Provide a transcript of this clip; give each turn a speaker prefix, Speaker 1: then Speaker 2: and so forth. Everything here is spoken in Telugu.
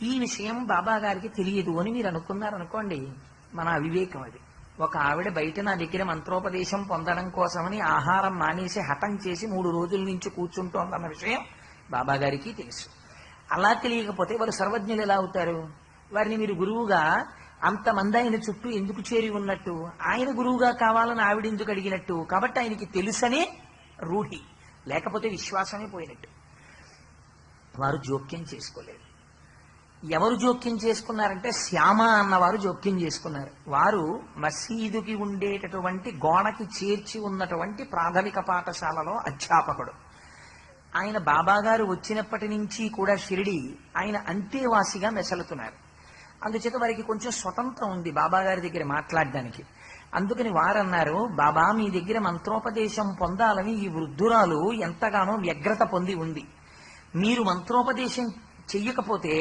Speaker 1: ఈ విషయం బాబా గారికి తెలియదు అని మీరు అనుకున్నారనుకోండి, మన అవివేకం అది. ఒక ఆవిడ బయట నా దగ్గర మంత్రోపదేశం పొందడం కోసమని ఆహారం మానేసి హఠం చేసి 3 రోజుల నుంచి కూర్చుంటోందన్న విషయం బాబా గారికి తెలుసు. అలా తెలియకపోతే వారు సర్వజ్ఞులు ఎలా అవుతారు? వారిని మీరు గురువుగా అంతమంది ఆయన చుట్టూ ఎందుకు చేరి ఉన్నట్టు? ఆయన గురువుగా కావాలని ఆవిడ ఎందుకు అడిగినట్టు? కాబట్టి ఆయనకి తెలుసనే రూఢి, లేకపోతే విశ్వాసమే పోయినట్టు. వారు జోక్యం చేసుకోలేదు. ఎవరు జోక్యం చేసుకున్నారంటే శ్యామ అన్నవారు జోక్యం చేసుకున్నారు. వారు మసీదుకి ఉండేటటువంటి గోడకి చేర్చి ఉన్నటువంటి ప్రాథమిక పాఠశాలలో అధ్యాపకుడు. ఆయన బాబాగారు వచ్చినప్పటి నుంచి కూడా షిరిడి ఆయన అంతేవాసిగా మెసలుతున్నారు. అందుచేత వారికి కొంచెం స్వతంత్రం ఉంది బాబాగారి దగ్గర మాట్లాడడానికి. అందుకని వారన్నారు, బాబా మీ దగ్గర మంత్రోపదేశం పొందాలని ఈ వృద్ధురాలు ఎంతగానో వ్యగ్రత పొంది ఉంది. మీరు మంత్రోపదేశం చెయ్యకపోతే